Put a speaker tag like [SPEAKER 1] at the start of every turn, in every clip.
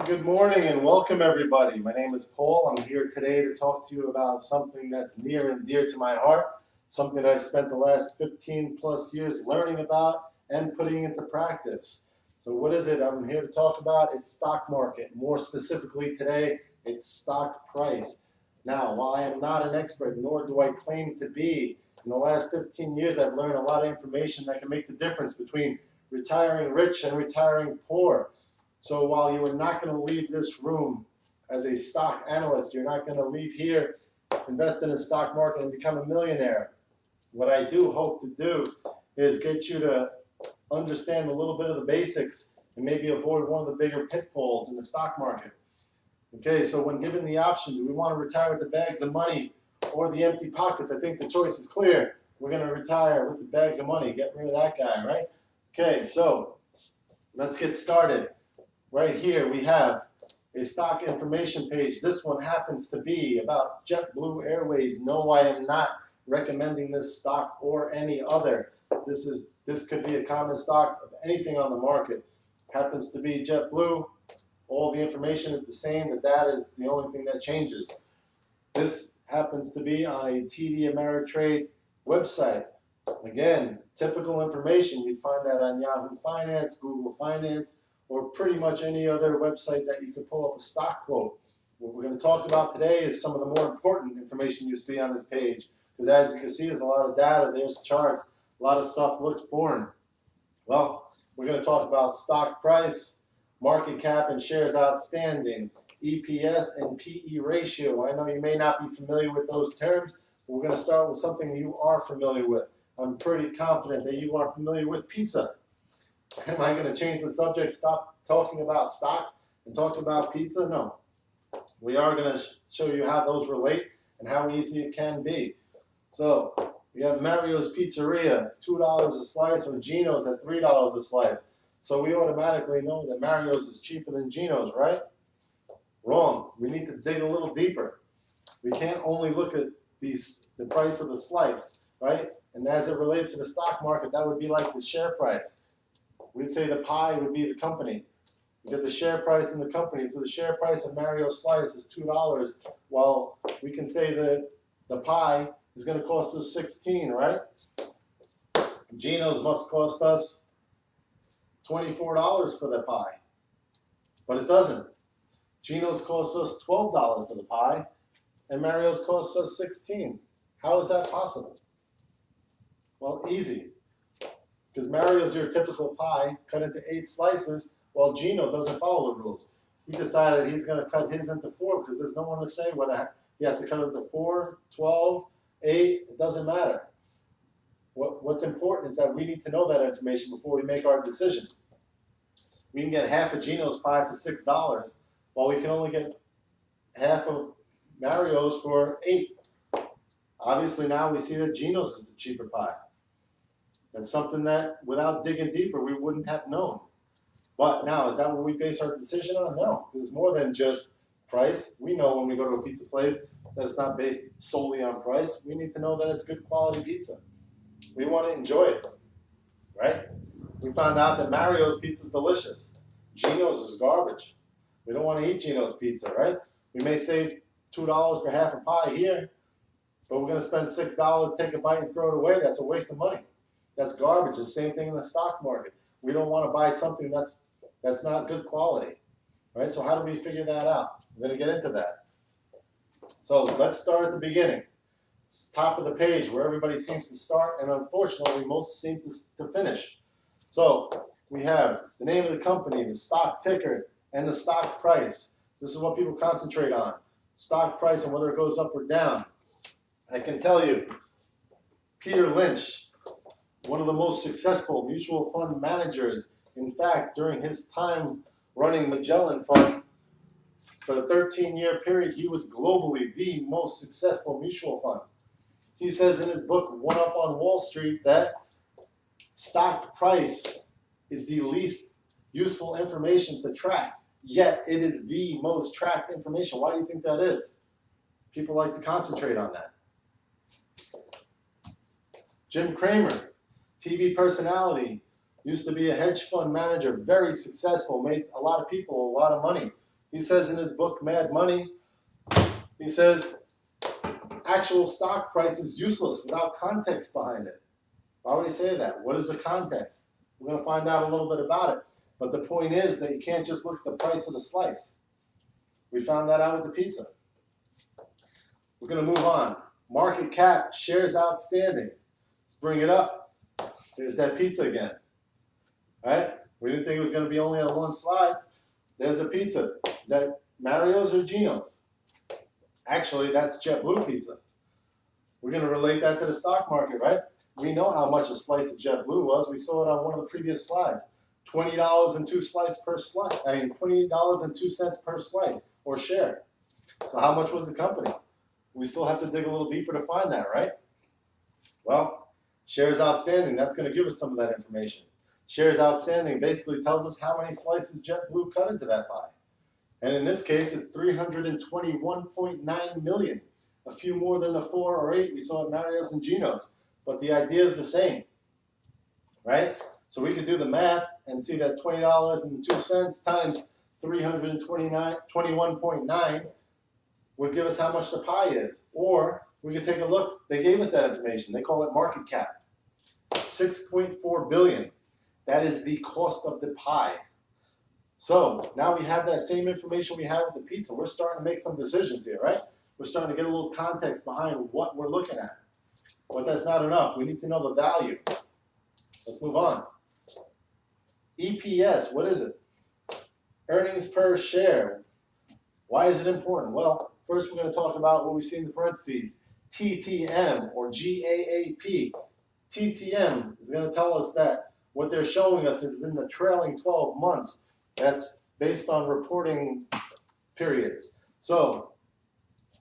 [SPEAKER 1] Good morning and welcome everybody. My name is Paul. I'm here today to talk to you about something that's near and dear to my heart, something that I've spent the last 15 plus years learning about and putting into practice. So what is it I'm here to talk about? It's stock market. More specifically today, it's stock price. Now, while I am not an expert, nor do I claim to be, in the last 15 years I've learned a lot of information that can make the difference between retiring rich and retiring poor. So while you are not going to leave this room as a stock analyst, you're not going to leave here, invest in the stock market and become a millionaire. What I do hope to do is get you to understand a little bit of the basics and maybe avoid one of the bigger pitfalls in the stock market. Okay, so when given the option, do we want to retire with the bags of money or the empty pockets? I think the choice is clear. We're going to retire with the bags of money. Get rid of that guy, right? Okay, so let's get started. Right here we have a stock information page. This one happens to be about JetBlue Airways. No, I am not recommending this stock or any other. This could be a common stock of anything on the market. Happens to be JetBlue. All the information is the same. The data is the only thing that changes. This happens to be on a TD Ameritrade website. Again, typical information. You'd find that on Yahoo Finance, Google Finance, or pretty much any other website that you could pull up a stock quote. What we're going to talk about today is some of the more important information you see on this page. Because as you can see, there's a lot of data, there's charts, a lot of stuff looks foreign. Well, we're going to talk about stock price, market cap and shares outstanding, EPS and PE ratio. I know you may not be familiar with those terms, but we're going to start with something you are familiar with. I'm pretty confident that you are familiar with pizza. Am I going to change the subject, stop talking about stocks and talk about pizza? No. We are going to show you how those relate and how easy it can be. So we have Mario's Pizzeria, $2 a slice, or Gino's at $3 a slice. So we automatically know that Mario's is cheaper than Gino's, right? Wrong. We need to dig a little deeper. We can't only look at the price of the slice, right? And as it relates to the stock market, that would be like the share price. We'd say the pie would be the company. You get the share price in the company. So the share price of Mario's slice is $2. Well, we can say that the pie is going to cost us $16, right? Gino's must cost us $24 for the pie. But it doesn't. Gino's costs us $12 for the pie, and Mario's costs us $16. How is that possible? Well, easy. Because Mario's your typical pie, cut into 8 slices, while Gino doesn't follow the rules. He decided he's going to cut his into 4 because there's no one to say whether he has to cut it into 4, 12, 8, it doesn't matter. What's important is that we need to know that information before we make our decision. We can get half of Gino's pie for $6, while we can only get half of Mario's for $8. Obviously now we see that Gino's is the cheaper pie. That's something that, without digging deeper, we wouldn't have known. But now, is that what we base our decision on? No. It's more than just price. We know when we go to a pizza place that it's not based solely on price. We need to know that it's good quality pizza. We want to enjoy it, right? We found out that Mario's pizza is delicious. Gino's is garbage. We don't want to eat Gino's pizza, right? We may save $2 for half a pie here, but we're going to spend $6, take a bite and throw it away. That's a waste of money. That's garbage. The same thing in the stock market. We don't want to buy something that's not good quality. All right, so how do we figure that out? We're going to get into that. So let's start at the beginning. It's top of the page where everybody seems to start, and unfortunately most seem to finish. So we have the name of the company, the stock ticker, and the stock price. This is what people concentrate on. Stock price and whether it goes up or down. I can tell you, Peter Lynch, one of the most successful mutual fund managers. In fact, during his time running Magellan Fund, for the 13-year period, he was globally the most successful mutual fund. He says in his book, One Up on Wall Street, that stock price is the least useful information to track, yet it is the most tracked information. Why do you think that is? People like to concentrate on that. Jim Cramer, TV personality, used to be a hedge fund manager, very successful, made a lot of people a lot of money. He says in his book, Mad Money, he says, actual stock price is useless without context behind it. Why would he say that? What is the context? We're going to find out a little bit about it. But the point is that you can't just look at the price of the slice. We found that out with the pizza. We're going to move on. Market cap, shares outstanding. Let's bring it up. There's that pizza again. All right? We didn't think it was going to be only on one slide. There's the pizza. Is that Mario's or Gino's? Actually, that's JetBlue pizza. We're going to relate that to the stock market, right? We know how much a slice of JetBlue was. We saw it on one of the previous slides. $20.02 per slice. I mean, $20.02 per slice or share. So how much was the company? We still have to dig a little deeper to find that, right? Well, shares outstanding, that's going to give us some of that information. Shares outstanding basically tells us how many slices JetBlue cut into that pie. And in this case, it's 321.9 million. A few more than the 4 or 8 we saw at Mario's and Gino's. But the idea is the same, right? So we could do the math and see that $20.02 times 321.9 would give us how much the pie is. Or we could take a look. They gave us that information. They call it market cap. 6.4 billion. That is the cost of the pie. So now we have that same information we had with the pizza. We're starting to make some decisions here, right? We're starting to get a little context behind what we're looking at. But that's not enough. We need to know the value. Let's move on. EPS, what is it? Earnings per share. Why is it important? Well, first we're going to talk about what we see in the parentheses. TTM or GAAP. TTM is going to tell us that what they're showing us is in the trailing 12 months. That's based on reporting periods. So,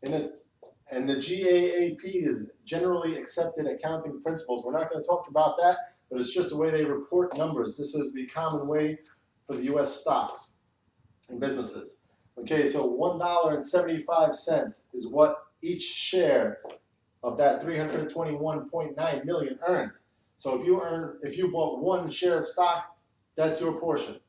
[SPEAKER 1] and the GAAP is generally accepted accounting principles. We're not going to talk about that, but it's just the way they report numbers. This is the common way for the U.S. stocks and businesses. Okay, so $1.75 is what each share of that 321.9 million earned. So if you bought one share of stock, that's your portion.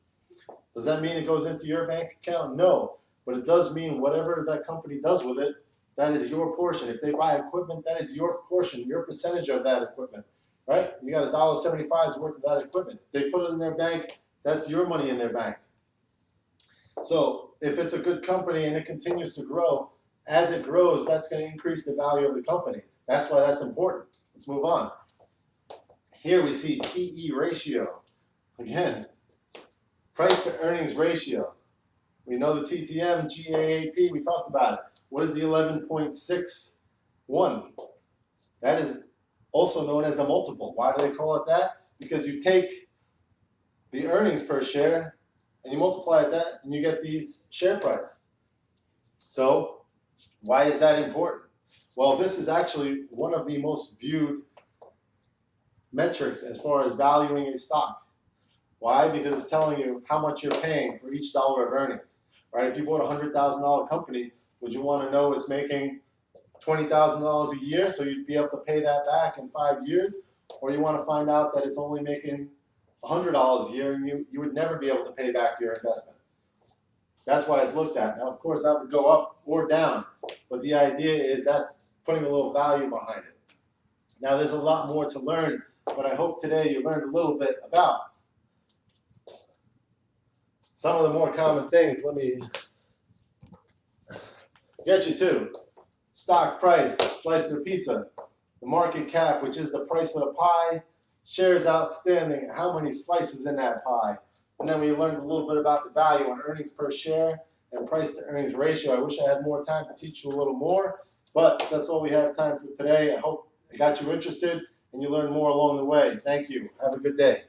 [SPEAKER 1] Does that mean it goes into your bank account? No, but it does mean whatever that company does with it, that is your portion. If they buy equipment, that is your portion, your percentage of that equipment, right? You got $1.75 worth of that equipment. If they put it in their bank, that's your money in their bank. So if it's a good company and it continues to grow, as it grows, that's going to increase the value of the company. That's why that's important. Let's move on. Here we see PE ratio. Again, price to earnings ratio. We know the TTM, GAAP, we talked about it. What is the 11.61? That is also known as a multiple. Why do they call it that? Because you take the earnings per share and you multiply that and you get the share price. So why is that important? Well, this is actually one of the most viewed metrics as far as valuing a stock. Why? Because it's telling you how much you're paying for each dollar of earnings. Right? If you bought a $100,000 company, would you want to know it's making $20,000 a year so you'd be able to pay that back in 5 years? Or you want to find out that it's only making $100 a year and you would never be able to pay back your investment? That's why it's looked at. Now, of course, that would go up or down, but the idea is that's putting a little value behind it. Now, there's a lot more to learn, but I hope today you learned a little bit about some of the more common things. Let me get you to stock price, slice of the pizza, the market cap, which is the price of the pie, shares outstanding, how many slices in that pie. And then we learned a little bit about the value on earnings per share and price to earnings ratio. I wish I had more time to teach you a little more, but that's all we have time for today. I hope I got you interested and you learned more along the way. Thank you. Have a good day.